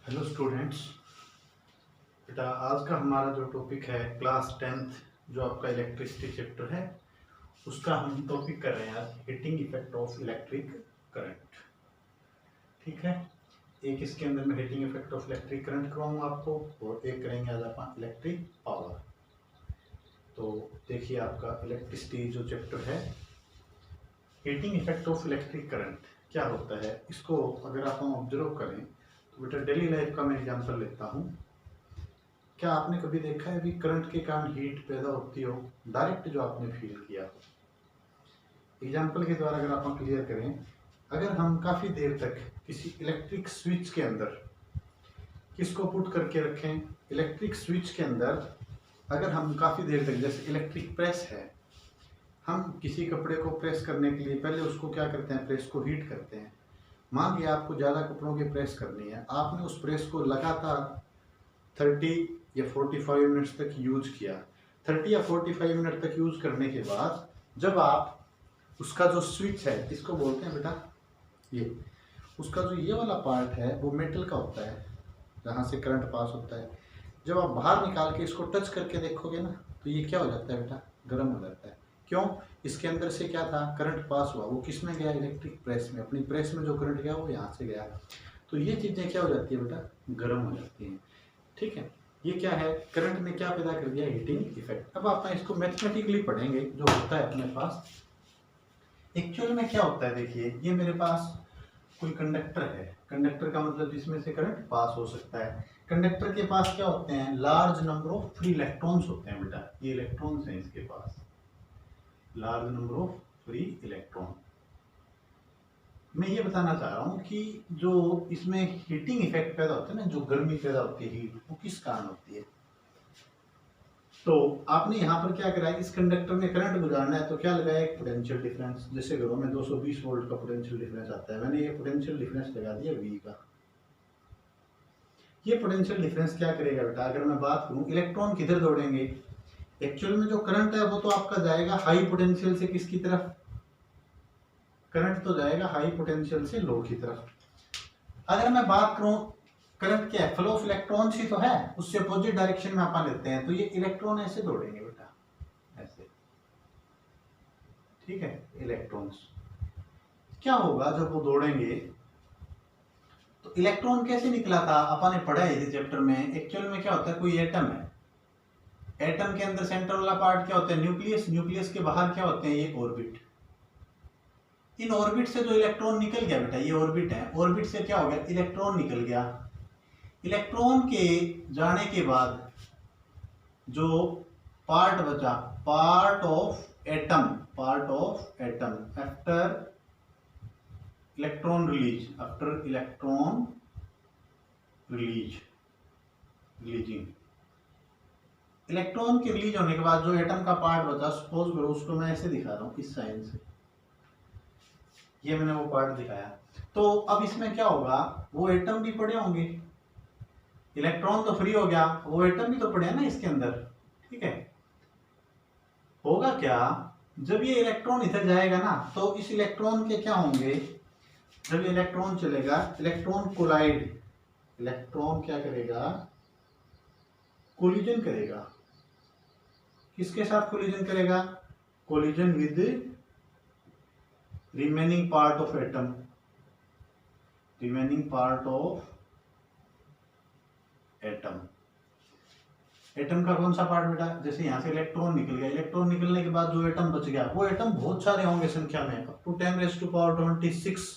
Hello students. बेटा आज का हमारा जो टॉपिक है क्लास 10th जो आपका इलेक्ट्रिसिटी चैप्टर है उसका हम टॉपिक कर रहे हैं आज heating effect of electric current. ठीक है, एक इसके अंदर में heating effect of electric current करवाऊंगा आपको और एक करेंगे आज अपन इलेक्ट्रिक पावर। तो देखिए आपका इलेक्ट्रिसिटी जो चैप्टर है heating effect of electric current क्या होता है, इसको अगर आप हम ऑब्जर्व करें तो बेटा डेली लाइफ का मैं एग्जांपल लेता हूँ। क्या आपने कभी देखा है भी करंट के कारण हीट पैदा होती हो, डायरेक्ट जो आपने फील किया हो। एग्जांपल के द्वारा अगर आप क्लियर करें, अगर हम काफ़ी देर तक किसी इलेक्ट्रिक स्विच के अंदर किसको पुट करके रखें, इलेक्ट्रिक स्विच के अंदर अगर हम काफ़ी देर तक, जैसे इलेक्ट्रिक प्रेस है, हम किसी कपड़े को प्रेस करने के लिए पहले उसको क्या करते हैं, प्रेस को हीट करते हैं। मान लिया आपको ज़्यादा कपड़ों की प्रेस करनी है, आपने उस प्रेस को लगातार 30 या 45 मिनट्स तक यूज किया। 30 या 45 मिनट तक यूज करने के बाद जब आप उसका जो स्विच है, इसको बोलते हैं बेटा ये, उसका जो ये वाला पार्ट है वो मेटल का होता है जहाँ से करंट पास होता है। जब आप बाहर निकाल के इसको टच करके देखोगे ना तो ये क्या हो जाता है बेटा, गर्म हो जाता है। क्यों? इसके अंदर से क्या था, करंट पास हुआ, वो किस में गया, इलेक्ट्रिक प्रेस में। अपनी प्रेस में जो करंट गया वो यहाँ से गया, तो ये चीज़ें क्या हो जाती है बेटा, गर्म हो जाती हैं। ठीक है, ये क्या है, करंट ने क्या पैदा कर दिया, हीटिंग इफेक्ट। अब आप इसको मैथमेटिकली पढ़ेंगे जो होता है अपने पास। एक्चुअल में क्या होता है, देखिए ये मेरे पास कोई कंडक्टर है, कंडक्टर का मतलब जिसमें से करंट पास हो सकता है। कंडक्टर के पास क्या होते हैं, large number of free electrons होते हैं बेटा, ये इलेक्ट्रॉन्स हैं इसके पास, large number of free electron. मैं ये बताना चाह रहा हूँ कि जो इसमें हीटिंग इफेक्ट पैदा होता है ना, जो गर्मी पैदा होती है, हीट, वो किस कारण होती है। तो आपने यहाँ पर क्या करा है, इस कंडक्टर में करंट गुजारना है तो क्या लगाया, एक पोटेंशियल डिफरेंस। जैसे घरों में 220 वोल्ट का पोटेंशियल डिफरेंस आता है, मैंने ये पोटेंशियल डिफरेंस लगा दिया V का। ये पोटेंशियल डिफरेंस क्या करेगा बेटा, अगर मैं बात करूँ इलेक्ट्रॉन किधर दौड़ेंगे, एक्चुअल में जो करंट है वो तो आपका जाएगा हाई पोटेंशियल से किसकी तरफ, करंट तो जाएगा हाई पोटेंशियल से लो की तरफ। अगर मैं बात करूं करंट क्या है, फ्लो ऑफ इलेक्ट्रॉन्स ही तो है, उससे अपोजिट डायरेक्शन में अपन लेते हैं, तो ये इलेक्ट्रॉन ऐसे दौड़ेंगे बेटा, ऐसे। ठीक है, इलेक्ट्रॉन्स क्या होगा जब वो दौड़ेंगे, तो इलेक्ट्रॉन कैसे निकला था अपन ने पढ़ा है इस चैप्टर में। एक्चुअल में क्या होता है, कोई एटम है, एटम के अंदर सेंटर वाला पार्ट क्या होता है, न्यूक्लियस, न्यूक्लियस के बाहर क्या होते हैं, ये ऑर्बिट। इन ऑर्बिट से जो इलेक्ट्रॉन निकल गया बेटा, ये ऑर्बिट है, ऑर्बिट से क्या हो गया, इलेक्ट्रॉन निकल गया। इलेक्ट्रॉन के जाने के बाद जो पार्ट बचा, part of atom, part of atom after electron release, after electron releasing, electron के रिलीज होने के बाद जो एटम का पार्ट बचा, सपोज करो उसको मैं ऐसे दिखा रहा हूं इस साइन से, ये मैंने वो पार्ट दिखाया। तो अब इसमें क्या होगा, वो एटम भी पड़े होंगे, इलेक्ट्रॉन तो फ्री हो गया, वो एटम भी तो पड़े हैं ना इसके अंदर। ठीक है, होगा क्या, जब ये इलेक्ट्रॉन इधर जाएगा ना तो इस इलेक्ट्रॉन के क्या होंगे, जब ये इलेक्ट्रॉन चलेगा, इलेक्ट्रॉन कोलाइड, इलेक्ट्रॉन क्या करेगा, कोलिजन करेगा। किसके साथ कोलिजन करेगा, collision with remaining part of atom, remaining part of atom. Atom का कौन सा पार्ट बेटा, जैसे यहां से इलेक्ट्रॉन निकल गया, इलेक्ट्रॉन निकलने के बाद जो एटम बच गया, वो एटम बहुत सारे होंगे संख्या में, अप टू 10⁻26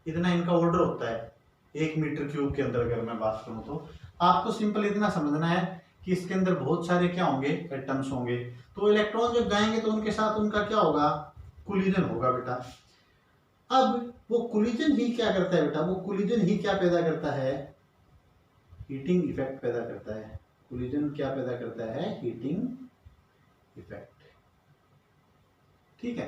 इतना इनका ऑर्डर होता है 1 मीटर क्यूब के अंदर। अगर मैं बात करूं तो आपको सिंपल इतना समझना है कि इसके अंदर बहुत सारे क्या होंगे, एटम्स होंगे। तो इलेक्ट्रॉन जब जाएंगे तो उनके साथ उनका क्या होगा, कोलिजन होगा बेटा। अब वो कोलिजन ही क्या करता है बेटा, वो कोलिजन ही क्या पैदा करता है, हीटिंग इफेक्ट पैदा करता है। कोलिजन क्या पैदा करता है, हीटिंग इफेक्ट। ठीक है,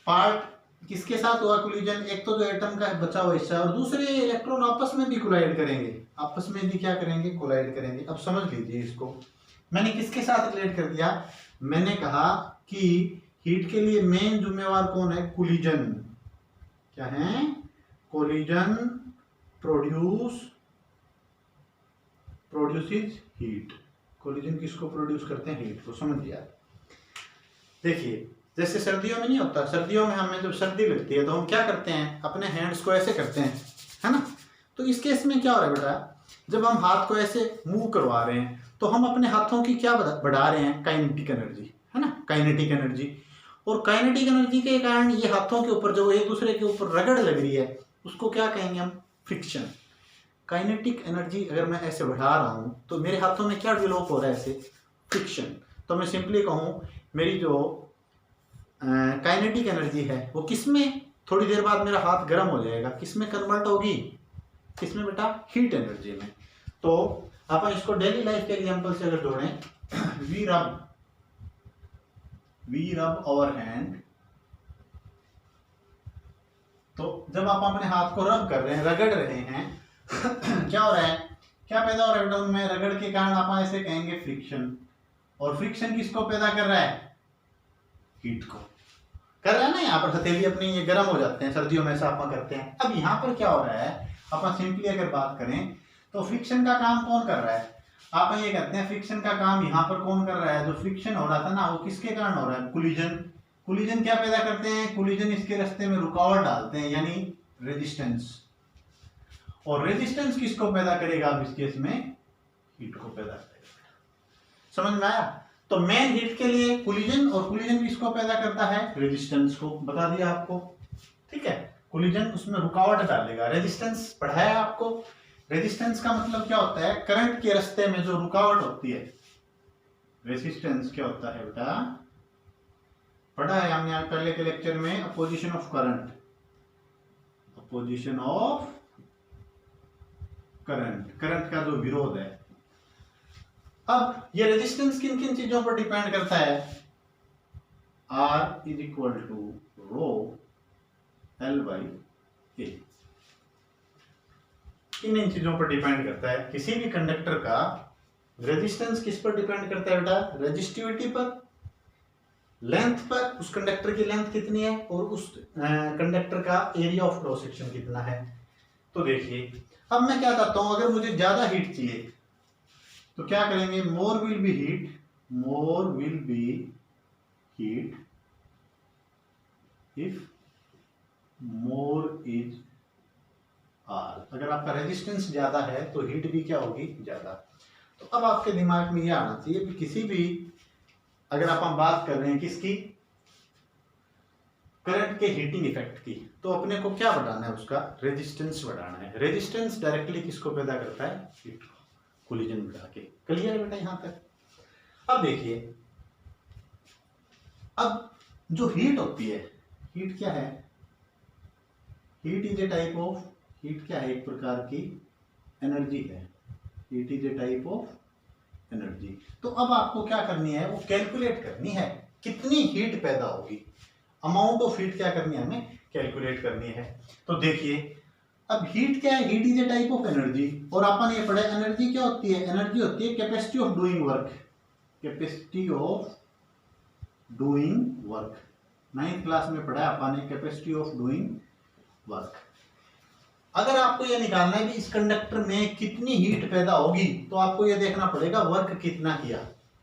पार्ट किसके साथ हुआ कोलिजन, एक तो जो एटम का बचा हुआ हिस्सा और दूसरे इलेक्ट्रॉन आपस में भी कोलाइड करेंगे, आपस में भी क्या करेंगे, कोलाइड करेंगे। अब समझ लीजिए इसको, मैंने किसके साथ रिलेट कर दिया, मैंने कहा कि हीट के लिए मेन जिम्मेवार कौन है, कोलिजन। क्या है, collision produce produces heat. Collision किसको प्रोड्यूस करते हैं? हीट को। समझ लिया। देखिए जैसे सर्दियों में नहीं होता, सर्दियों में हमें जब सर्दी लगती है तो हम क्या करते हैं, अपने हैंड्स को ऐसे करते हैं, है ना। तो इस केस में क्या हो रहा है बेटा, जब हम हाथ को ऐसे मूव करवा रहे हैं तो हम अपने हाथों की क्या बढ़ा रहे हैं? काइनेटिक एनर्जी, है ना, काइनेटिक एनर्जी। और काइनेटिक एनर्जी के कारण ये हाथों के ऊपर जो एक दूसरे के ऊपर रगड़ लग रही है उसको क्या कहेंगे हम? फ्रिक्शन। काइनेटिक एनर्जी अगर मैं ऐसे बढ़ा रहा हूं तो मेरे हाथों में क्या डेवलप हो रहा है? ऐसे फ्रिक्शन। तो मैं सिंपली कहूं मेरी जो काइनेटिक एनर्जी है वो किसमें, थोड़ी देर बाद मेरा हाथ गर्म हो जाएगा, किसमें कन्वर्ट होगी? किसमें बेटा? हीट एनर्जी में। तो आप इसको डेली लाइफ के एग्जांपल से अगर जोड़ें, वी रब आवर हैंड, तो जब आप अपने हाथ को रब कर रहे हैं, रगड़ रहे हैं क्या हो रहा है? क्या पैदा हो रहा है बेटा उनमें? रगड़ के कारण आप ऐसे कहेंगे फ्रिक्शन। और फ्रिक्शन किसको पैदा कर रहा है? हीट को कर रहा है ना। यहाँ पर हथेली अपनी ये गर्म हो जाते हैं, सर्दियों में ऐसा आप करते हैं। अब यहाँ पर क्या हो रहा है, अपन सिंपली अगर बात करें तो फ्रिक्शन का काम कौन कर रहा है? आप ये कहते हैं फ्रिक्शन का काम यहाँ पर कौन कर रहा है? जो फ्रिक्शन हो रहा था ना वो किसके कारण हो रहा है? कोलिजन। कोलिजन क्या पैदा करते हैं? कोलिजन इसके रास्ते में रुकावट डालते हैं, यानी रेजिस्टेंस। और रेजिस्टेंस किसको पैदा करेगा? अब इस केस में हीट को पैदा करेगा। समझ में आया? तो मेन हीट के लिए कोलिजन, और कोलिजन किसको पैदा करता है? रेजिस्टेंस को। बता दिया आपको, ठीक है। कोलिजन उसमें रुकावट डालेगा, रेजिस्टेंस पढ़ाया आपको। रेजिस्टेंस का मतलब क्या होता है? करंट के रास्ते में जो रुकावट होती है। रेजिस्टेंस क्या होता है बेटा? पढ़ा है हमने पहले के लेक्चर में, opposition of current. Opposition of current, current का जो विरोध है। अब ये रेजिस्टेंस किन किन चीजों पर डिपेंड करता है? R is equal to rho L by A. इन चीजों पर डिपेंड करता है। किसी भी कंडक्टर का रेजिस्टेंस किस पर डिपेंड करता है बेटा? रेजिस्टिविटी पर, लेंथ पर, उस कंडक्टर की लेंथ कितनी है और उस कंडक्टर का एरिया ऑफ क्रॉस सेक्शन कितना है। तो देखिए अब मैं क्या करता हूं, अगर मुझे ज्यादा हीट चाहिए तो क्या करेंगे? More will be heat, more will be heat if more is R. अगर आपका रेजिस्टेंस ज्यादा है तो हीट भी क्या होगी? ज्यादा। तो अब आपके दिमाग में यह आना चाहिए कि किसी भी, अगर आप बात कर रहे हैं किसकी? करंट के हीटिंग इफेक्ट की, तो अपने को क्या बढ़ाना है? उसका रेजिस्टेंस बढ़ाना है। रेजिस्टेंस डायरेक्टली किसको पैदा करता है? हीट को। कोलिजन बढ़ा के। क्लियर है बेटा यहां तक? अब देखिए, अब जो हीट होती है, हीट क्या है? Heat is a type of, heat क्या है? एक प्रकार की एनर्जी है। Heat is a type of energy. तो अब आपको क्या करनी है? वो कैलकुलेट करनी है कितनी हीट पैदा होगी। अमाउंट ऑफ हीट क्या करनी है? हमें कैलकुलेट करनी है। तो देखिए अब हीट क्या है? Heat is a type of energy. और अपन ये पढ़े एनर्जी क्या होती है? एनर्जी होती है capacity of doing work. Capacity of doing work, 9th class में पढ़ा है अपन ने, कैपेसिटी ऑफ डूइंग वर्क। अगर आपको यह निकालना है कि इस कंडक्टर में कितनी हीट पैदा होगी तो आपको यह देखना पड़ेगा वर्क कितना किया।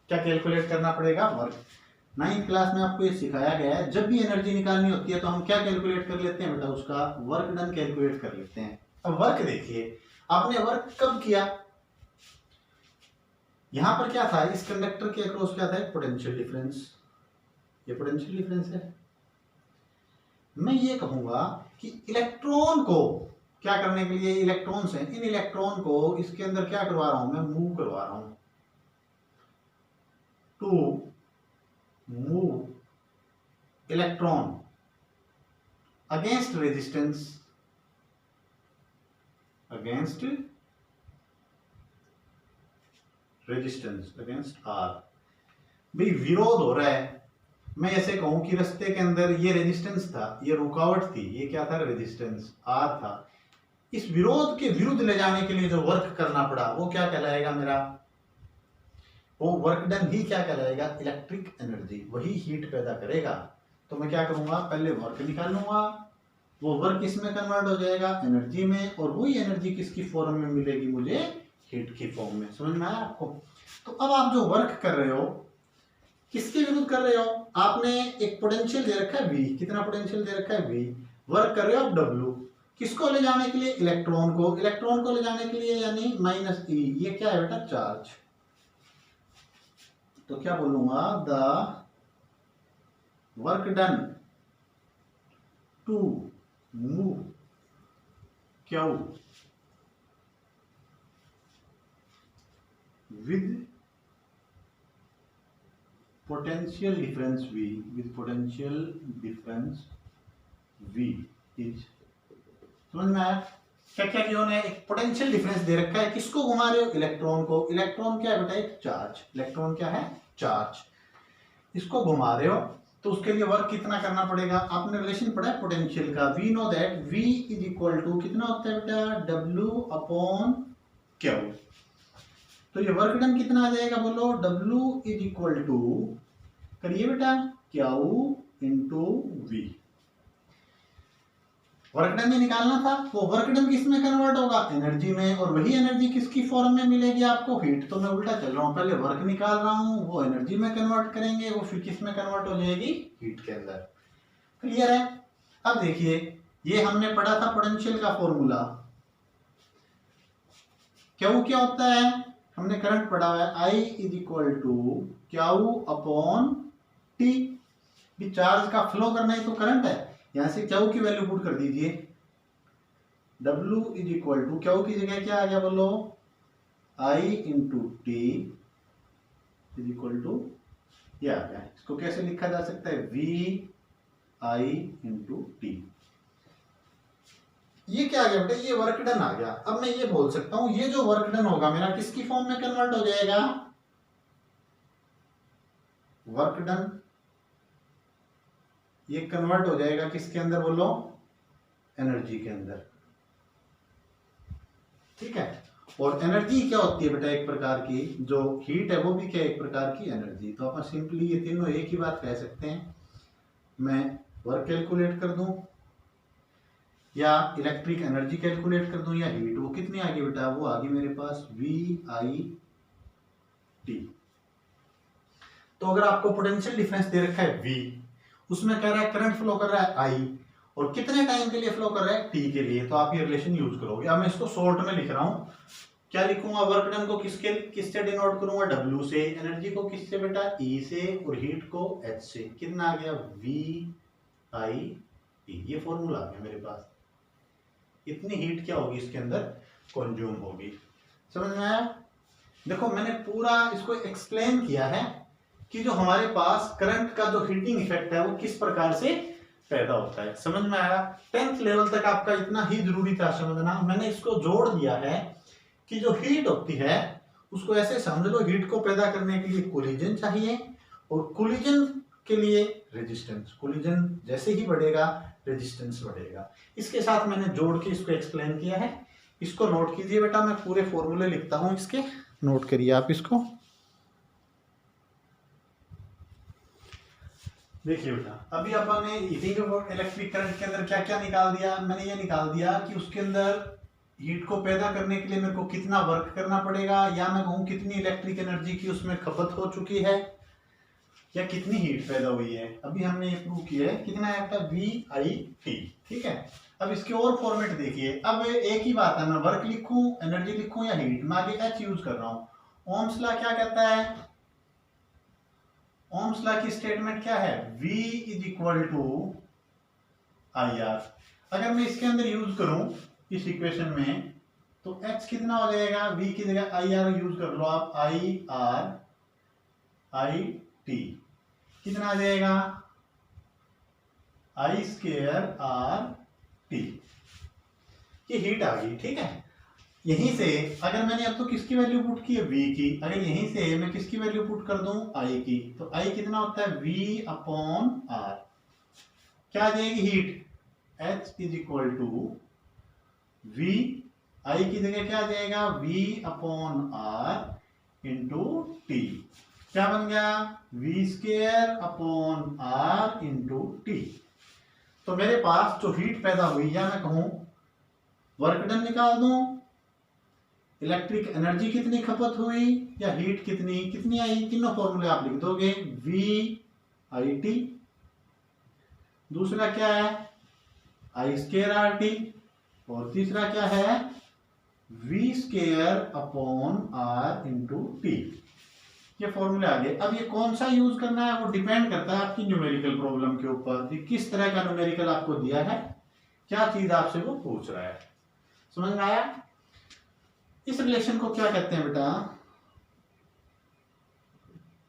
क्या कैलकुलेट करना पड़ेगा? वर्क। 9th क्लास में आपको ये सिखाया गया है, जब भी एनर्जी निकालनी होती है तो हम क्या कैलकुलेट कर लेते हैं बेटा? उसका वर्क डन कैलकुलेट कर लेते हैं। अब वर्क देखिए, आपने वर्क कब किया? यहां पर क्या था? इस कंडक्टर के अक्रॉस क्या था? Potential difference. ये पोटेंशियल डिफरेंस है। मैं ये कहूंगा कि इलेक्ट्रॉन को क्या करने के लिए, इलेक्ट्रॉन्स हैं, इन इलेक्ट्रॉन को इसके अंदर क्या करवा रहा हूं? मैं मूव करवा रहा हूं। To move electron against resistance, against resistance, against R. भाई विरोध हो रहा है। मैं ऐसे कहूं कि रास्ते के अंदर ये रेजिस्टेंस था, ये रुकावट थी, ये क्या था? रेजिस्टेंस आर था। इस विरोध के विरुद्ध ले जाने के लिए जो वर्क करना पड़ा वो क्या कहलाएगा मेरा? वो वर्क डन ही क्या कहलाएगा? Electric energy. वही हीट पैदा करेगा। तो मैं क्या करूंगा? पहले वर्क निकाल लूंगा, वो वर्क किस में कन्वर्ट हो जाएगा? एनर्जी में। और वही एनर्जी किसकी फॉर्म में मिलेगी मुझे? हीट की फॉर्म में। समझ में आया आपको? तो अब आप जो वर्क कर रहे हो किसके विरुद्ध कर रहे हो? आपने एक पोटेंशियल दे रखा है V, कितना पोटेंशियल दे रखा है V, वर्क कर रहे हो आप W, किसको ले जाने के लिए? इलेक्ट्रॉन को। इलेक्ट्रॉन को ले जाने के लिए यानी -E, ये क्या है बेटा? चार्ज। तो क्या बोलूंगा? The work done to move Q with potential difference V, with potential difference V is, समझ में आया? क्या क्या किया उन्होंने? एक पोटेंशियल डिफरेंस दे रखा है, किसको घुमा रहे हो? इलेक्ट्रॉन को। इलेक्ट्रॉन क्या है बेटा? एक चार्ज। इलेक्ट्रॉन क्या है? चार्ज। इसको घुमा रहे हो तो उसके लिए वर्क कितना करना पड़ेगा? आपने रिलेशन पढ़ा है पोटेंशियल का। We know that V is equal to कितना होता है बेटा? W/Q। तो ये वर्क डन कितना आ जाएगा? बोलो। W इज इक्वल टू, करिए बेटा, Q into V। Work done में निकालना था, वो वर्क डन किस में कन्वर्ट होगा? एनर्जी में। और वही एनर्जी किसकी फॉर्म में मिलेगी आपको? हीट। तो मैं उल्टा चल रहा हूँ, पहले वर्क निकाल रहा हूँ, वो एनर्जी में कन्वर्ट करेंगे, वो फिर किस में कन्वर्ट हो जाएगी? हीट के अंदर। क्लियर है? अब देखिए, ये हमने पढ़ा था पोटेंशियल का फॉर्मूला। क्यू क्या होता है? हमने करंट पढ़ा हुआ है, I is equal to Q/T। भी चार्ज का फ्लो करना ही तो करंट है। यहां से Q की वैल्यू पुट कर दीजिए। W is equal to, Q की जगह क्या आ गया? बोलो। I into T is equal to, ये आ गया। इसको कैसे लिखा जा सकता है? VI into T। ये क्या आ गया बेटा? ये वर्क डन आ गया। अब मैं ये बोल सकता हूं, ये जो वर्क डन होगा मेरा किसकी फॉर्म में कन्वर्ट हो जाएगा? वर्क डन ये कन्वर्ट हो जाएगा किसके अंदर? बोलो। एनर्जी के अंदर। ठीक है? और एनर्जी क्या होती है बेटा? एक प्रकार की जो हीट है वो भी क्या? एक प्रकार की एनर्जी। तो अपन सिंपली ये तीनों एक ही बात कह सकते हैं। मैं वर्क कैलकुलेट कर दूं या इलेक्ट्रिक एनर्जी कैलकुलेट कर दूं या हीट, वो कितनी आ गई बेटा? वो आ गई मेरे पास VIT। तो अगर आपको पोटेंशियल डिफरेंस दे रखा है V, उसमें कह रहा है करंट फ्लो कर रहा है I, और कितने टाइम के लिए फ्लो कर रहा है? T के लिए, तो आप ये रिलेशन यूज करोगे। अब मैं इसको शॉर्ट में लिख रहा हूं। क्या लिखूंगा? वर्क डन को किससे डिनोट करूंगा? W से। एनर्जी को किससे बेटा? E से। और हीट को H से। कितना आ गया? VIT। ये फॉर्मूला आ गया मेरे पास। इतनी हीट क्या होगी इसके अंदर? कंज्यूम होगी। समझ में आया? देखो, मैंने पूरा इसको एक्सप्लेन किया है कि जो हमारे पास करंट का जो हीटिंग इफेक्ट है वो किस प्रकार से पैदा होता है। समझ में आया? 10th लेवल तक आपका इतना ही जरूरी था समझना। मैंने इसको जोड़ दिया है कि जो हीट होती है उसको ऐसे समझ लो, हीट को पैदा करने के लिए कोलिजन चाहिए, और कोलिजन के लिए रेजिस्टेंस। कोलिजन जैसे ही बढ़ेगा रेजिस्टेंस बढ़ेगा। इसके साथ मैंने जोड़ के इसको एक्सप्लेन किया है। इसको नोट कीजिए बेटा, मैं पूरे फॉर्मूले लिखता हूं इसके, नोट करिए आप इसको। देखिए बेटा, अभी अपन ने हीटिंग और इलेक्ट्रिक करंट के अंदर क्या क्या निकाल दिया? मैंने ये निकाल दिया कि उसके अंदर हीट को पैदा करने के लिए मेरे को कितना वर्क करना पड़ेगा, या मैं कहूँ कितनी इलेक्ट्रिक एनर्जी की उसमें खपत हो चुकी है, या कितनी हीट पैदा हुई है। अभी हमने ये प्रूव किया है। कितना है आपका? VIT। ठीक है? अब इसके और फॉर्मेट देखिए। अब एक ही बात है, मैं वर्क लिखूं, एनर्जी लिखूं या हीट, मैं आगे H यूज कर रहा हूं। ओम्स लॉ क्या कहता है? ओम्स लॉ की स्टेटमेंट क्या है? V is equal to IR। अगर मैं इसके अंदर यूज करूं इस इक्वेशन में, तो H कितना हो जाएगा? V की जगह IR यूज कर लो आप, IRIT। कितना आ जाएगा? I²RT। ये हीट आ गई। ठीक है? यहीं से अगर मैंने अब तो किसकी वैल्यू पुट की है? V की। अगर यहीं से मैं किसकी वैल्यू पुट कर दूं? I की, तो I कितना होता है? V/R। क्या आ जाएगी heat? H is equal to V। I की जगह क्या आ जाएगा? V/R into T। क्या बन गया? V²/R into T। तो मेरे पास जो हीट पैदा हुई, या मैं कहूं वर्क डन निकाल दूं, इलेक्ट्रिक एनर्जी कितनी खपत हुई या हीट कितनी कितनी आई, तीनों फॉर्मूले आप लिख दोगे। वी आई टी, दूसरा क्या है आई स्केयर आर टी, और तीसरा क्या है V square upon R into T. ये फॉर्मूले आ गए। अब ये कौन सा यूज करना है वो डिपेंड करता है आपकी न्यूमेरिकल प्रॉब्लम के ऊपर कि किस तरह का न्यूमेरिकल आपको दिया है, क्या चीज आपसे वो पूछ रहा है। समझ में आया? इस रिलेशन को क्या कहते हैं बेटा?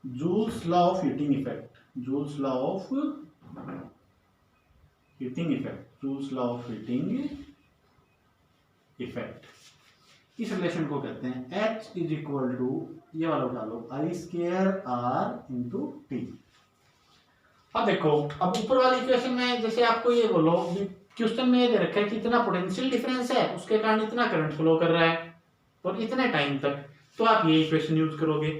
Joule's law of heating effect. Joules law of heating effect. Joules law of heating effect. इस रिलेशन को कहते हैं H इज इक्वल टू, ये वाला उठा लो, I square R into T. अब देखो, अब ऊपर वाली इक्वेशन में जैसे आपको ये बोलो, क्वेश्चन में ये दे रखा है कि इतना पोटेंशियल डिफरेंस है, उसके कारण इतना करंट फ्लो कर रहा है और इतने टाइम तक, तो आप ये इक्वेशन यूज करोगे।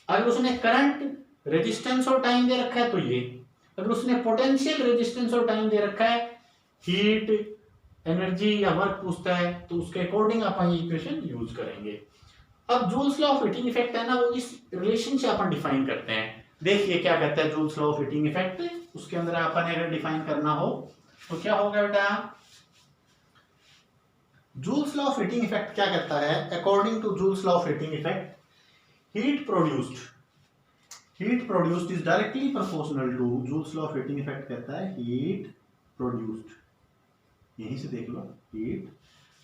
अगर उसने करंट, रेजिस्टेंस और टाइम दे रखा है तो ये, अगर उसने पोटेंशियल, रेजिस्टेंस और टाइम दे रखा है, हीट, एनर्जी या वर्क पूछता है, तो उसके अकॉर्डिंग अपन ये इक्वेशन यूज करेंगे। अब joules law of heating effect है ना, वो इस रिलेशन से अपन डिफाइन करते हैं। देखिए क्या कहता है joules law of heating effect, उसके अंदर अपन अगर डिफाइन करना हो तो क्या होगा बेटा? Joule's law of heating effect क्या कहता है? According to Joule's law of heating effect, heat produced is directly proportional to, Joule's law of heating effect कहता है हीट प्रोड्यूस्ड, यहीं से देख लो, हीट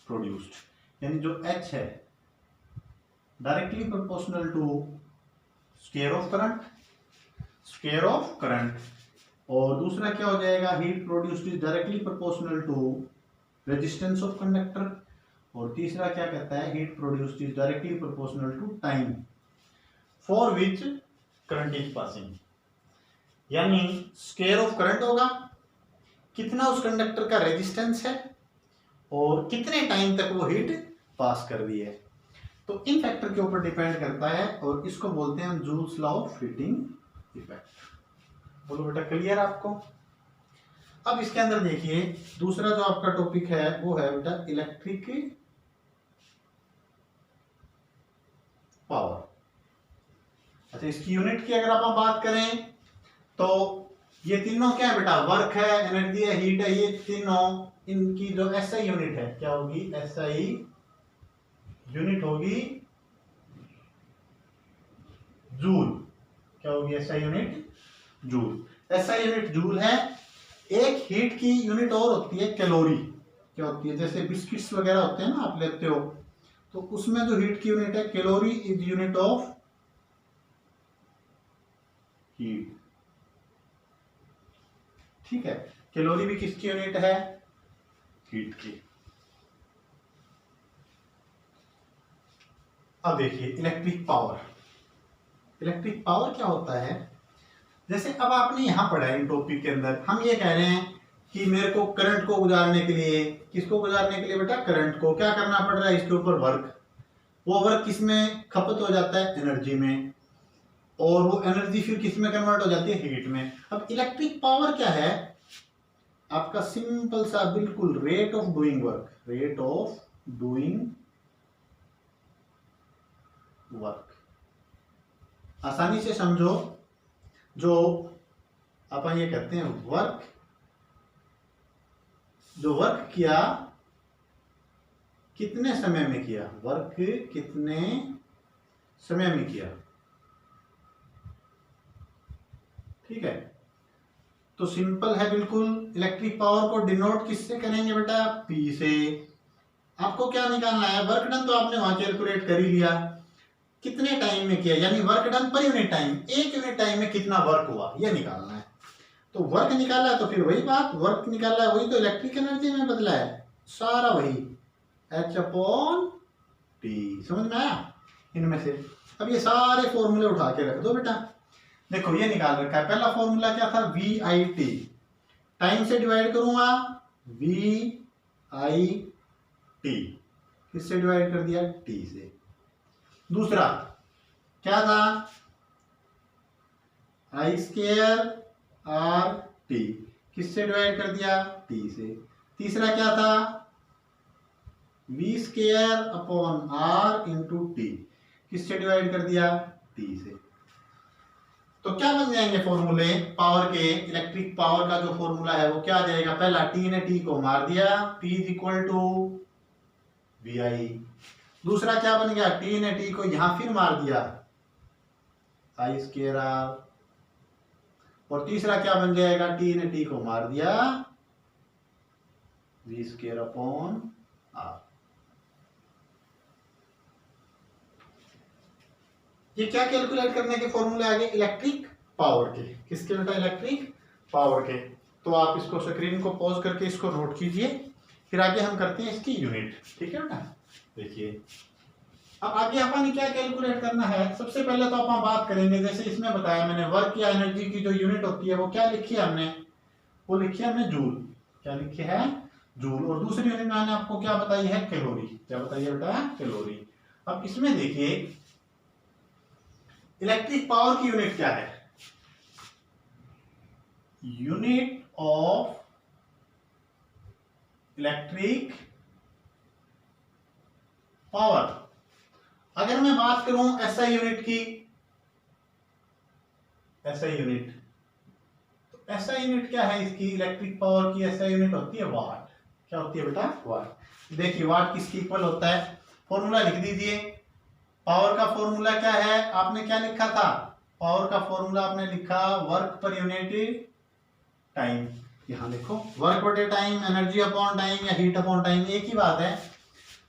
प्रोड्यूस्ड यानी जो H है directly proportional to square of current, और दूसरा क्या हो जाएगा? Heat produced is directly proportional to resistance of conductor, और तीसरा क्या कहता है? Heat produced is directly proportional to time for which current is passing. यानी स्क्वायर ऑफ करंट होगा, कितना उस कंडक्टर का रेजिस्टेंस है और कितने टाइम तक वो हीट पास कर रही है, तो इन फैक्टर के ऊपर डिपेंड करता है, और इसको बोलते हैं joules law of heating effect. बोलो बेटा, क्लियर आपको? अब इसके अंदर देखिए, दूसरा जो आपका टॉपिक है वो है बेटा इलेक्ट्रिक पावर। अच्छा, इसकी यूनिट की अगर आप बात करें तो ये तीनों क्या है बेटा? वर्क है, एनर्जी है, हीट है, ये तीनों, इनकी जो एसआई यूनिट है क्या होगी? एसआई यूनिट होगी जूल। क्या होगी SI unit? Joule. SI unit joule है। एक हीट की यूनिट और होती है कैलोरी। क्या होती है? जैसे बिस्किट्स वगैरह होते हैं ना, आप लेते हो, तो उसमें जो हीट की यूनिट है calorie is unit of heat. ठीक है, कैलोरी भी किसकी यूनिट है? हीट की। अब देखिए इलेक्ट्रिक पावर। इलेक्ट्रिक पावर क्या होता है? जैसे अब आपने यहां पढ़ा है इन टॉपिक के अंदर, हम ये कह रहे हैं कि मेरे को करंट को गुजारने के लिए, किसको गुजारने के लिए बेटा? करंट को। क्या करना पड़ रहा है? इसके ऊपर वर्क। वो वर्क किसमें खपत हो जाता है? एनर्जी में, और वो एनर्जी फिर किसमें कन्वर्ट हो जाती है? हीट में। अब इलेक्ट्रिक पावर क्या है? आपका सिंपल सा बिल्कुल rate of doing work. Rate of doing work, आसानी से समझो, जो अपन ये कहते हैं वर्क, जो वर्क किया कितने समय में किया, वर्क कितने समय में किया। ठीक है, तो सिंपल है बिल्कुल। इलेक्ट्रिक पावर को डिनोट किससे करेंगे बेटा? P से। आपको क्या निकालना है? वर्क डन तो आपने वहां कैलकुलेट कर ही लिया, कितने टाइम में किया, यानी work done per unit time, एक यूनिट टाइम में कितना वर्क हुआ, यह निकालना है। तो वर्क निकाला है तो फिर वही बात, वर्क निकाला है वही तो इलेक्ट्रिक एनर्जी में बदला है, सारा वही H/T। समझ में आया इनमें से? अब ये सारे फॉर्मूले उठा के रख दो बेटा। देखो ये निकाल रखा है, पहला फॉर्मूला क्या था? VIT, टाइम से डिवाइड करूंगा, VIT किससे डिवाइड कर दिया? T से। दूसरा क्या था? I²RT किससे डिवाइड कर दिया? T से। तीसरा क्या था? V square upon R into T. किससे डिवाइड कर दिया? टी से। तो क्या बन जाएंगे फॉर्मूले पावर के? इलेक्ट्रिक पावर का जो फॉर्मूला है वो क्या आ जाएगा? पहला टी ने टी को मार दिया, P is equal to V I. दूसरा क्या बन गया? टी ने टी को यहां फिर मार दिया, आई स्क्वायर आर। और तीसरा क्या बन जाएगा? टी ने टी को मार दिया, वी स्क्वायर अपॉन आर। ये क्या कैलकुलेट करने के फॉर्मूले आगे? इलेक्ट्रिक पावर के। किसके बेटा? इलेक्ट्रिक पावर के। तो आप इसको स्क्रीन को पॉज करके इसको नोट कीजिए, फिर आगे हम करते हैं इसकी यूनिट। ठीक है बेटा? देखिए अब आगे अपन क्या कैलकुलेट करना है। सबसे पहले तो अपन बात करेंगे, जैसे इसमें बताया मैंने, वर्क या एनर्जी की जो यूनिट होती है वो क्या लिखी है हमने? वो लिखी है हमने जूल। क्या लिखी है? जूल। और दूसरी यूनिट मैंने आपको क्या बताई है? कैलोरी। क्या बताई है बेटा? कैलोरी। अब इसमें देखिए इलेक्ट्रिक पावर की यूनिट क्या है? Unit of electric power. अगर मैं बात करूं एसआई यूनिट की, एसआई यूनिट, तो एसआई यूनिट क्या है इसकी? इलेक्ट्रिक पावर की एसआई यूनिट होती है वाट। क्या होती है बेटा? वाट। देखिए वाट किसकी इक्वल होता है? फॉर्मूला लिख दीजिए। पावर का फॉर्मूला क्या है? आपने क्या लिखा था? पावर का फॉर्मूला आपने लिखा वर्क पर यूनिट टाइम। यहां देखो, वर्क बटे टाइम, एनर्जी अपॉन टाइम या हीट अपॉन टाइम, एक ही बात है।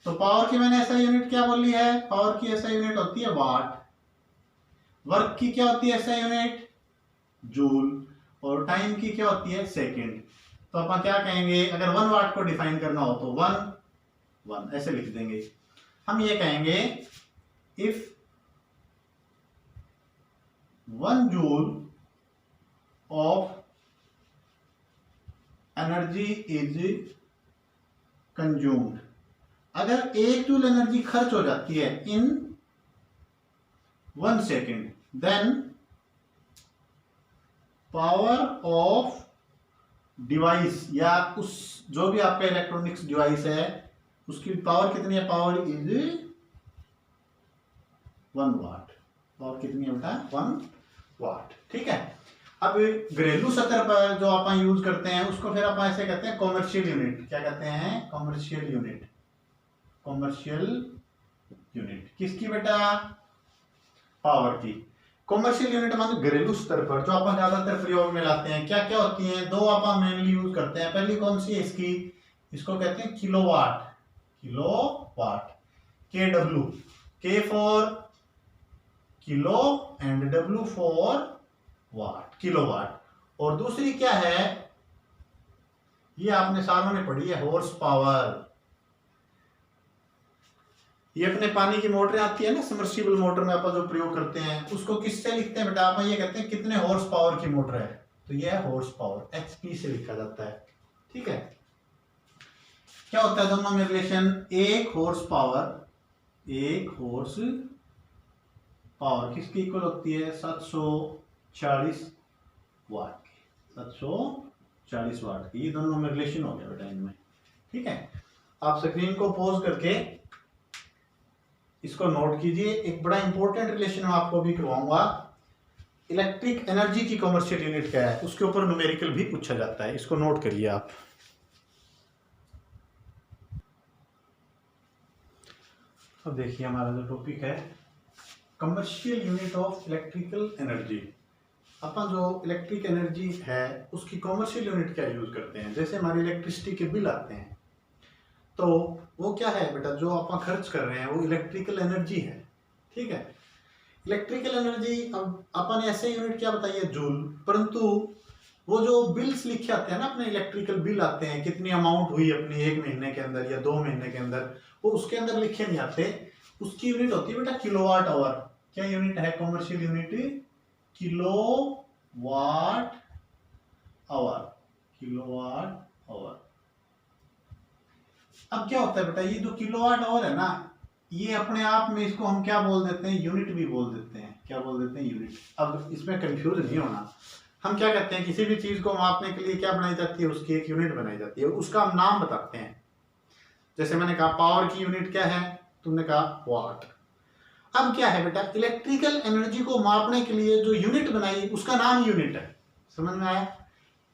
तो पावर की मैंने ऐसा यूनिट क्या बोली है? पावर की ऐसा यूनिट होती है वाट। वर्क की क्या होती है ऐसा यूनिट? जूल। और टाइम की क्या होती है? सेकंड। तो अपन क्या कहेंगे? अगर 1 वाट को डिफाइन करना हो तो 1 ऐसे लिख देंगे। हम ये कहेंगे if 1 joule of energy is consumed, अगर 1 जूल एनर्जी खर्च हो जाती है in 1 second, then power of device या उस जो भी आपका इलेक्ट्रॉनिक्स डिवाइस है उसकी पावर कितनी है? Power is 1 watt. पावर कितनी है बेटा? 1 वाट। ठीक है। अब घरेलू सतह पर जो अपन यूज करते हैं उसको फिर अपन ऐसे कहते हैं कॉमर्शियल यूनिट। क्या कहते हैं? Commercial unit. कॉमर्शियल यूनिट किसकी बेटा? पावर की। कॉमर्शियल यूनिट मतलब घरेलू स्तर पर जो अपन ज्यादातर प्रयोग में लाते हैं। क्या क्या होती हैं? 2 अपन मेनली यूज करते हैं। पहली कौन सी है इसकी? इसको कहते हैं किलोवाट। किलोवाट। के डब्ल्यू, के for kilo and W for watt, kilowatt. और दूसरी क्या है? ये आपने सारों ने पढ़ी है, हॉर्स पावर। ये अपने पानी की मोटरें आती है ना, सबमर्सिबल मोटर में अपन जो प्रयोग करते हैं उसको किससे लिखते हैं बेटा? अपन ये कहते हैं कितने हॉर्स पावर की मोटर है, तो ये है हॉर्स पावर, एचपी से लिखा जाता है। ठीक है। क्या होता है दोनों में relation? 1 horse power, 1 horse power किसकी इक्वल होती है? 740 वाट की। 740 वाट की। ये दोनों में रिलेशन हो गया बेटा इनमें। ठीक है। आप स्क्रीन को पॉज करके इसको नोट कीजिए। एक बड़ा इंपॉर्टेंट रिलेशन मैं आपको भी करवाऊंगा। इलेक्ट्रिक एनर्जी की कॉमर्शियल यूनिट क्या है उसके ऊपर न्यूमेरिकल भी पूछा जाता है। इसको नोट करिए आप। अब देखिए हमारा जो टॉपिक है commercial unit of electrical energy. अपन जो इलेक्ट्रिक एनर्जी है उसकी कॉमर्शियल यूनिट क्या यूज करते हैं? जैसे हमारी इलेक्ट्रिसिटी के बिल आते हैं तो वो क्या है बेटा? जो अपन खर्च कर रहे हैं वो इलेक्ट्रिकल एनर्जी है। ठीक है। इलेक्ट्रिकल एनर्जी अब अपन ऐसे यूनिट क्या बताइए? जूल। परंतु वो जो बिल्स लिखे आते हैं ना, अपने इलेक्ट्रिकल बिल आते हैं, कितनी अमाउंट हुई अपनी 1 महीने के अंदर या 2 महीने के अंदर, वो उसके अंदर लिखे नहीं आते। उसकी यूनिट होती है बेटा किलोवाट आवर। क्या यूनिट है commercial unit? Kilowatt hour. Kilowatt hour. अब क्या होता है बेटा? ये जो किलोवाट आवर है ना, ये अपने आप में इसको हम क्या बोल देते हैं? यूनिट भी बोल देते हैं। क्या बोल देते हैं? यूनिट। अब इसमें कंफ्यूज नहीं होना। हम क्या कहते हैं? किसी भी चीज को मापने के लिए क्या बनाई जाती है? उसकी एक यूनिट बनाई जाती है, उसका हम नाम बताते हैं। जैसे मैंने कहा पावर की यूनिट क्या है, तुमने कहा वाट। अब क्या है बेटा, इलेक्ट्रिकल एनर्जी को मापने के लिए जो यूनिट बनाई उसका नाम यूनिट है। समझ में आया?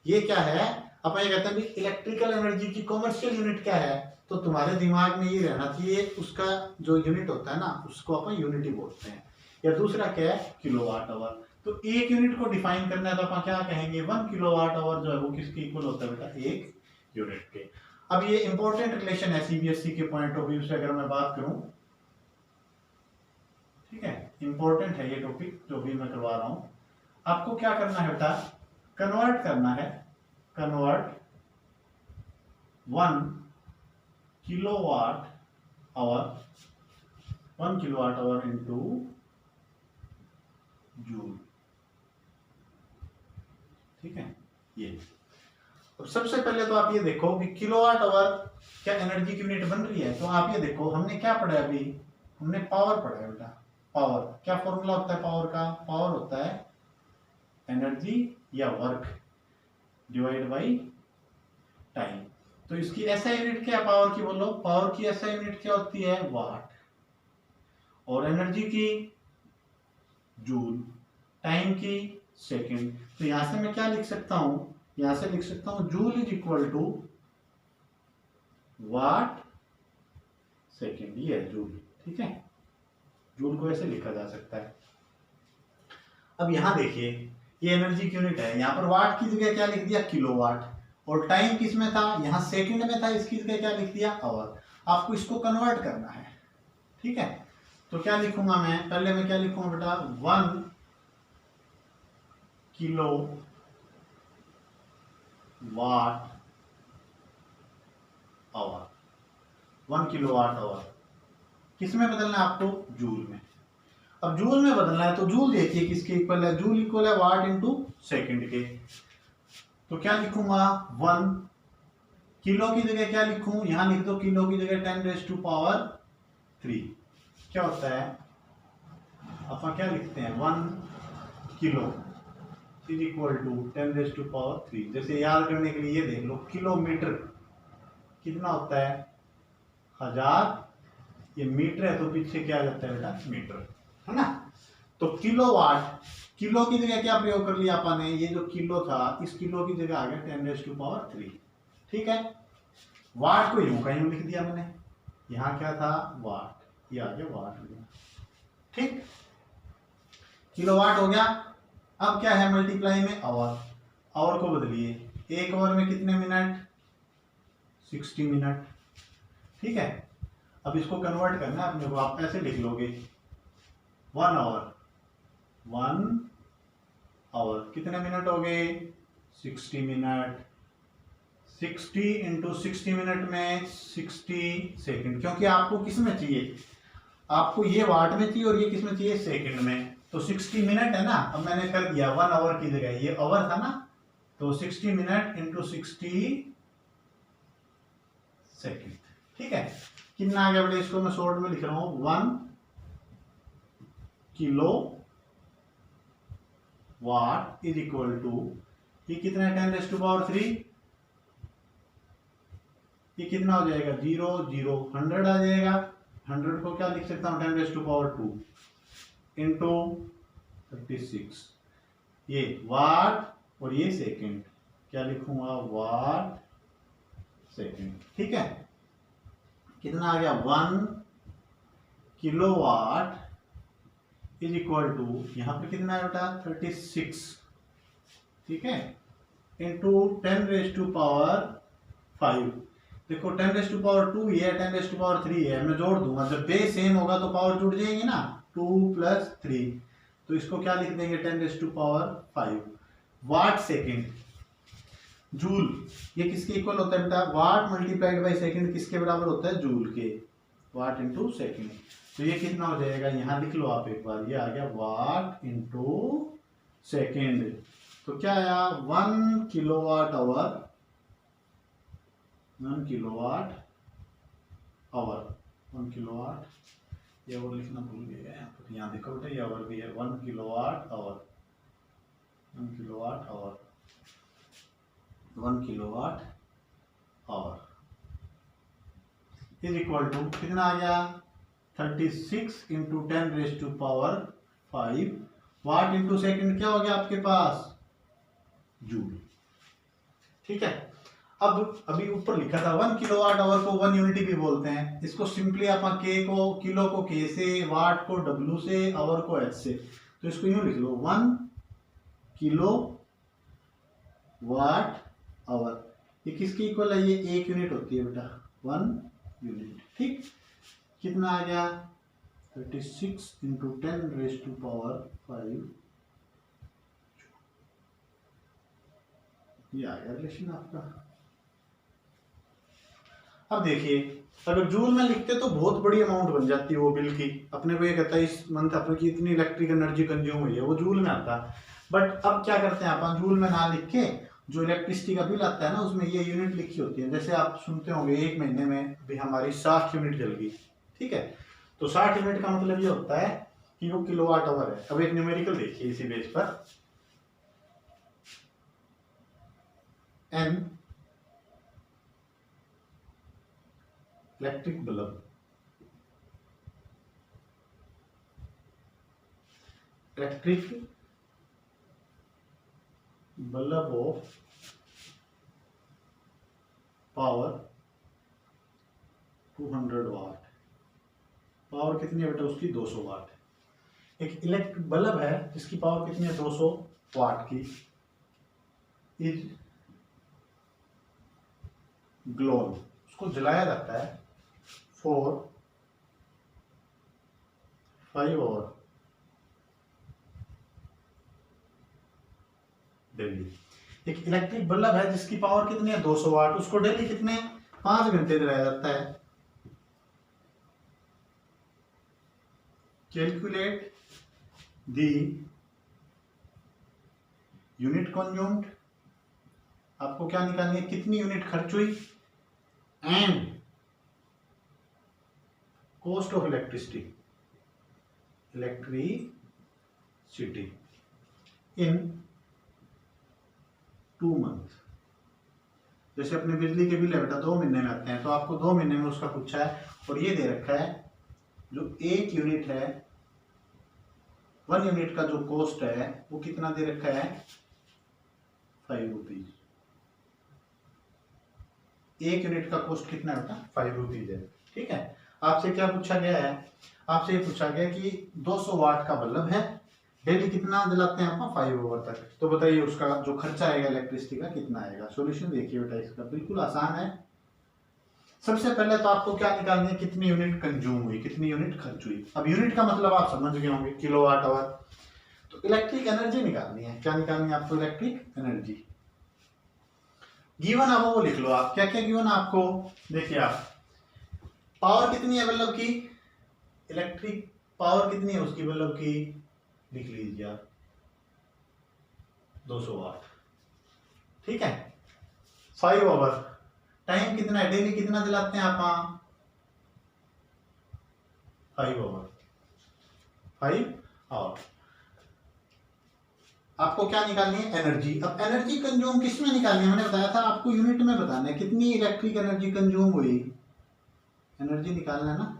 ये क्या है, अपन ये कहते हैं कि इलेक्ट्रिकल एनर्जी की कॉमर्शियल यूनिट क्या है, तो तुम्हारे दिमाग में ये रहना चाहिए उसका जो यूनिट होता है ना उसको अपन यूनिट ही बोलते हैं। या दूसरा क्या है, किलोवाट आवर। तो एक यूनिट को डिफाइन करना है तो अपन क्या कहेंगे, 1 किलोवाट आवर जो है वो किसके इक्वल होता है बेटा, एक यूनिट के। अब ये इंपॉर्टेंट रिलेशन है सीबीएसई के पॉइंट ऑफ व्यू से अगर मैं बात करूं, ठीक है, इंपॉर्टेंट है ये टॉपिक जो भी मैं करवा रहा हूं। आपको क्या करना है बेटा, कन्वर्ट करना है, convert 1 kilowatt hour, 1 kilowatt our into joule, ठीक है। ये अब सबसे पहले तो आप ये देखो कि किलोवाट आवर क्या एनर्जी की यूनिट बन रही है, तो आप ये देखो हमने क्या पढ़ा है अभी, हमने पावर पढ़ा है बेटा। पावर क्या फॉर्मूला होता है पावर का, पावर होता है एनर्जी या वर्क डिवाइड बाई टाइम। तो इसकी एसआई यूनिट क्या है पावर की, बोलो, पावर की एसआई यूनिट क्या होती है, वाट, और एनर्जी की जूल, टाइम की सेकंड। तो यहां से मैं क्या लिख सकता हूं, यहां से लिख सकता हूं joule is equal to watt second, ये है जूल, ठीक है। जूल को ऐसे लिखा जा सकता है। अब यहां देखिए ये एनर्जी की यूनिट है, यहां पर वाट की जगह क्या लिख दिया, किलोवाट, और टाइम किस में था, यहां सेकंड में था, इसकी जगह क्या लिख दिया, आवर। आपको इसको कन्वर्ट करना है, ठीक है। तो क्या लिखूंगा मैं, पहले मैं क्या लिखूंगा बेटा, 1 kilo watt hour, 1 kilo watt hour किस में बदलना है आपको, जूल में। अब जूल में बदलना है तो जूल देखिए किसके इक्वल है, जूल इक्वल है वाट इंटू सेकेंड के। तो क्या लिखूंगा, 1 किलो की जगह क्या लिखूं, यहां लिख दो किलो की जगह 10⁻³ क्या होता है, अपन क्या लिखते हैं, 1 किलो इज इक्वल टू 10⁻³। जैसे याद करने के लिए ये देख लो, किलोमीटर कितना होता है, 1000, ये मीटर है तो पीछे क्या आ जाता है बेटा, मीटर, है ना। तो किलोवाट, किलो की जगह क्या प्रयोग कर लिया अपन ने, ये जो किलो था इस किलो की जगह आ गया 10⁻³, ठीक है। वाट को यूं का यूं लिख दिया मैंने, यहां क्या था वाट, ये आ गया वाट हो गया, ठीक, किलोवाट हो गया। अब क्या है, मल्टीप्लाई में आवर, आवर को बदलिए, एक आवर में कितने मिनट, 60 मिनट, ठीक है। अब इसको कन्वर्ट करना है अपने को, आप ऐसे लिख लोगे 1 आवर, 1 आवर कितने मिनट हो गए, 60 मिनट, 60 इंटू 60 मिनट में 60 सेकंड, क्योंकि आपको किस में चाहिए, आपको ये वाट में चाहिए और ये किस में चाहिए, सेकंड में। तो 60 मिनट है ना, अब मैंने कर दिया 1 आवर की जगह, ये आवर था ना, तो 60 मिनट इंटू 60 सेकंड, ठीक है। कितना आ गया बेटा, इसको मैं शॉर्ट में लिख रहा हूं, 1 kilo watt is equal to, ये कितना है 10⁻³, ये कितना हो जाएगा, 0 0 100 आ जाएगा। 100 को क्या लिख सकता हूँ, 10⁻² इंटू 36, ये वाट और ये सेकंड, क्या लिखूंगा, वाट सेकंड, ठीक है। कितना आ गया, 1 किलोवाट इज इक्वल टू, यहां पे कितना है बेटा, 36, ठीक है, इंटू 10⁻⁵। देखो 10⁻² ये है, 10⁻³ है, मैं जोड़ दूंगा, जब बेस सेम होगा तो पावर जुड़ जाएंगे ना, 2 + 3, तो इसको क्या लिख देंगे, 10⁻⁵ वाट सेकंड। जूल ये किसके इक्वल होता है बेटा, वाट मल्टीप्लाइड बाई सेकंड किसके बराबर होता है, जूल के, वाट इंटू सेकंड। तो ये कितना हो जाएगा, यहां लिख लो आप एक बार, ये आ गया वाट इंटू सेकंड। तो क्या आया, 1 kilowatt hour, 1 kilowatt hour, 1 kilowatt, ये और लिखना भूल गया यहाँ पर, यहाँ देखो बेटा ये आवर भी है, 1 kilowatt hour, 1 kilowatt hour, 1 kilowatt hour, is equal to कितना आ गया 36 इंटू 10⁵ वाट इंटू सेकेंड क्या हो गया आपके पास जूल। ठीक है, अब अभी ऊपर लिखा था 1 किलोवाट आवर को 1 यूनिट भी बोलते हैं। इसको सिंपली अपन के को किलो को के से, वाट को डब्ल्यू से, आवर को एच से, तो इसको यूं लिख लो 1 किलो वाट आवर। ये किसकी इक्वल है, ये 1 यूनिट होती है बेटा, 1 यूनिट। ठीक, कितना आ गया 36 इंटू 10⁵, ये आ गया रिलेशन आपका। अब देखिए, अगर जूल में लिखते तो बहुत बड़ी अमाउंट बन जाती है वो बिल की। अपने को ये कहता है इस मंथ अपने की इतनी इलेक्ट्रिक एनर्जी कंज्यूम हुई है, वो जूल में आता। बट अब क्या करते हैं अपन, जूल में ना लिख के जो इलेक्ट्रिसिटी का बिल आता है ना, उसमें ये यूनिट लिखी होती है। जैसे आप सुनते होंगे 1 महीने में भी हमारी 60 यूनिट जल गई। ठीक है, तो 60 यूनिट का मतलब ये होता है कि वो किलोवाट आवर है। अब एक न्यूमेरिकल देखिए इसी बेस पर, an electric bulb, electric bulb of power 200 watt. Power कितनी है बेटा उसकी 200 वाट। एक इलेक्ट्रिक बल्ब है जिसकी पावर कितनी है 200 वाट की, इज ग्लोन, उसको जलाया जाता है फॉर 5 आवर डेली। एक इलेक्ट्रिक बल्ब है जिसकी पावर कितनी है 200 वाट, उसको डेली कितने 5 घंटे जलाया जाता है। कैलकुलेट द यूनिट कंज्यूम्ड, आपको क्या निकालनी है, कितनी यूनिट खर्च हुई, and cost of electricity in 2 month. जैसे अपने बिजली के बिल है बेटा 2 महीने में आते हैं, तो आपको 2 महीने में उसका पूछा है, और ये दे रखा है जो 1 यूनिट है, 1 यूनिट का जो कॉस्ट है वो कितना दे रखा है 5 रुपीज। 1 यूनिट का कॉस्ट कितना है बेटा 5 रुपीज है। ठीक है, आपसे क्या पूछा गया है, आपसे ये पूछा गया कि 200 वाट का बल्ब है, डेली कितना जलाते हैं आप 5 आवर तक, तो बताइए उसका जो खर्चा आएगा इलेक्ट्रिसिटी का कितना आएगा। सॉल्यूशन देखिए बेटा, इसका बिल्कुल आसान है। सबसे पहले तो आपको क्या निकालनी है, कितनी यूनिट कंज्यूम हुई, कितनी यूनिट खर्च हुई। अब यूनिट का मतलब आप समझ गए होंगे किलोवाट आवर, तो इलेक्ट्रिक एनर्जी निकालनी है। क्या निकालनी है आपको, इलेक्ट्रिक एनर्जी। गिवन अब वो लिख लो आप, क्या क्या गिवन आपको, देखिए आप पावर कितनी है बल्ब की, इलेक्ट्रिक पावर कितनी है उसकी बल्ब की, लिख लीजिए आप 200 वाट। ठीक है, 5 आवर, टाइम कितना है, डेली कितना जलाते हैं आप 5 आवर, 5 आवर। आपको क्या निकालनी है, एनर्जी। अब एनर्जी कंज्यूम किस में निकालनी है, मैंने बताया था आपको यूनिट में बताना है, कितनी इलेक्ट्रिक एनर्जी कंज्यूम हुई, एनर्जी निकालना है ना।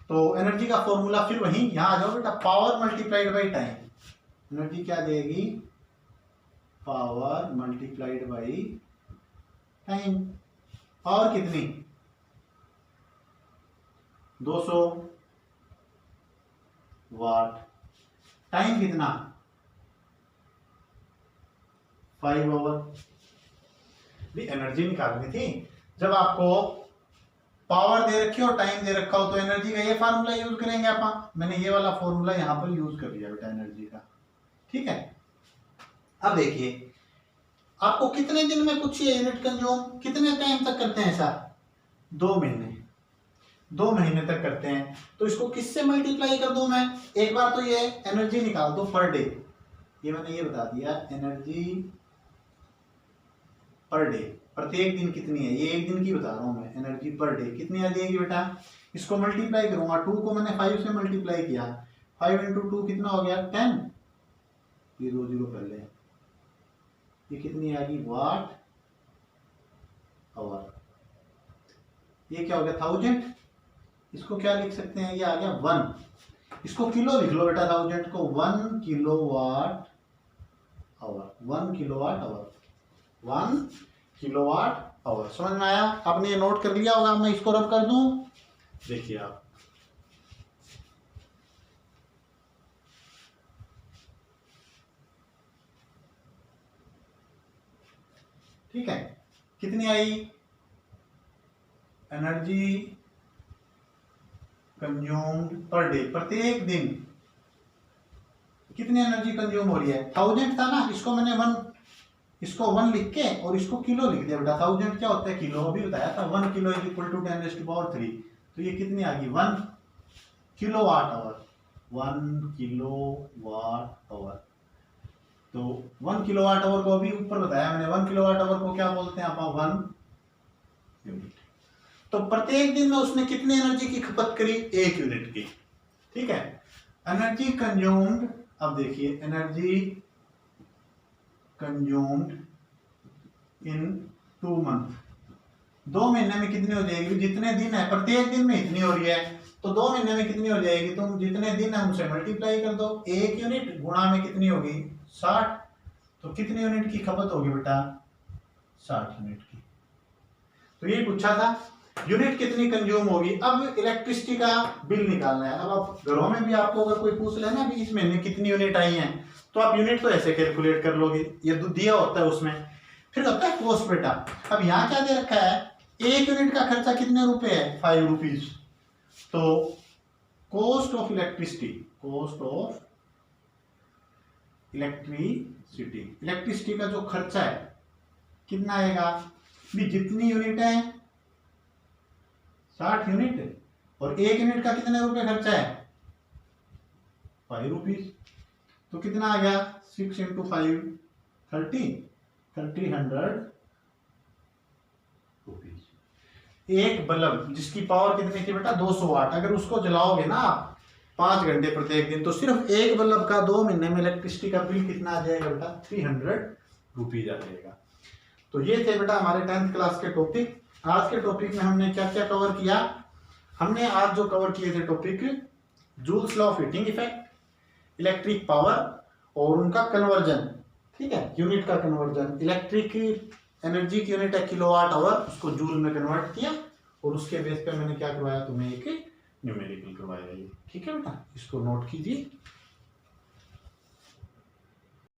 तो एनर्जी का फॉर्मूला फिर वही, यहां आ जाओ बेटा, power multiplied by time. Energy क्या देगी, power multiplied by time. Power कितनी 200 वाट, टाइम कितना 5 आवर। भी एनर्जी निकालनी थी, जब आपको पावर दे रखी हो और टाइम दे रखा हो तो एनर्जी का ये फार्मूला यूज करेंगे आप। मैंने ये वाला फॉर्मूला यहां पर यूज कर लिया बेटा एनर्जी का। ठीक है, अब देखिए आपको कितने दिन में पूछिए यूनिट कंज्यूम, कितने टाइम तक करते हैं ऐसा, 2 महीने, 2 महीने तक करते हैं। तो इसको किससे मल्टीप्लाई कर दूं मैं, एक बार तो ये एनर्जी निकाल दो पर डे, ये मैंने ये बता दिया एनर्जी पर डे, प्रत्येक दिन कितनी है, ये एक दिन की बता रहा हूं मैं, एनर्जी पर डे कितनी आ जाएगी बेटा, इसको मल्टीप्लाई करूंगा, 2 को मैंने 5 से मल्टीप्लाई किया, 5 इंटू 2 कितना हो गया 10, ये 2 जीरो पहले, ये कितनी आ गई वाट आवर, ये क्या हो गया 1000, इसको क्या लिख सकते हैं, ये आ गया 1, इसको किलो लिख लो बेटा, 1000 को 1 kilowatt hour, 1 kilowatt hour, 1 kilowatt our. समझ में आया? आपने ये नोट कर लिया होगा, मैं इसको रब कर दूं, देखिए आप, ठीक है। कितनी आई एनर्जी कंज्यूम्ड पर डे, प्रत्येक दिन कितनी एनर्जी कंज्यूम हो रही है, 1000 था ना, इसको मैंने 1 लिख के और इसको किलो लिख दिया बेटा। 1000 क्या होता है किलो, अभी बताया था, 1 किलो इज इक्वल टू 10⁻3, तो ये कितनी आ गई 1 किलोवाट आवर, 1 किलोवाट आवर। तो 1 किलोवाट आवर को अभी ऊपर बताया मैंने, 1 किलोवाट आवर को क्या बोलते हैं आप, 1 यूनिट। तो प्रत्येक दिन में उसने कितनी एनर्जी की खपत करी, 1 यूनिट की, ठीक है। एनर्जी कंज्यूम्ड, अब देखिए एनर्जी कंज्यूम्ड इन 2 मंथ, 2 महीने में कितनी हो जाएगी, जितने दिन है प्रत्येक दिन में इतनी हो रही है, तो 2 महीने में कितनी हो जाएगी, तुम जितने दिन है उनसे मल्टीप्लाई कर दो, 1 यूनिट गुणा में कितनी होगी 60, तो कितनी यूनिट की खपत होगी बेटा 60 यूनिट की। तो ये पूछा था यूनिट कितनी कंज्यूम होगी। अब इलेक्ट्रिसिटी का बिल निकालना है। अब आप घरों में भी आपको अगर कोई पूछ लेना भी इस महीने कितनी यूनिट आई है, तो आप यूनिट तो ऐसे कैलकुलेट कर लोगे, ये दिया होता है उसमें। फिर होता है कॉस्ट बेटा। अब यहाँ क्या दे रखा है, 1 यूनिट का खर्चा कितने रुपए है, 5 रुपीज। तो cost of electricity, cost of electricity, electricity का जो खर्चा है कितना आएगा भी, जितनी यूनिट है 60 यूनिट, और 1 यूनिट का कितने रुपए खर्चा है 5 रुपीज, तो कितना आ गया 6 × 5 300 रुपीज। एक बल्ब जिसकी पावर कितनी की बेटा 200 वाट, अगर उसको जलाओगे ना आप 5 घंटे प्रत्येक दिन, तो सिर्फ एक बल्ब का 2 महीने में इलेक्ट्रिसिटी का बिल कितना आ जाएगा बेटा 300 रुपीज आ जाएगा। तो ये थे बेटा हमारे 10th क्लास के टॉपिक। आज के टॉपिक में हमने क्या क्या कवर किया, हमने आज जो कवर किए थे topic, joules law of heating effect, electric power और उनका कन्वर्जन, ठीक है, यूनिट का कन्वर्जन। इलेक्ट्रिक एनर्जी की यूनिट है किलोवाट आवर, उसको जूल में कन्वर्ट किया, और उसके बेस पे मैंने क्या करवाया तुम्हें, एक न्यूमेरिकल करवाया। ठीक है बेटा, इसको नोट कीजिए।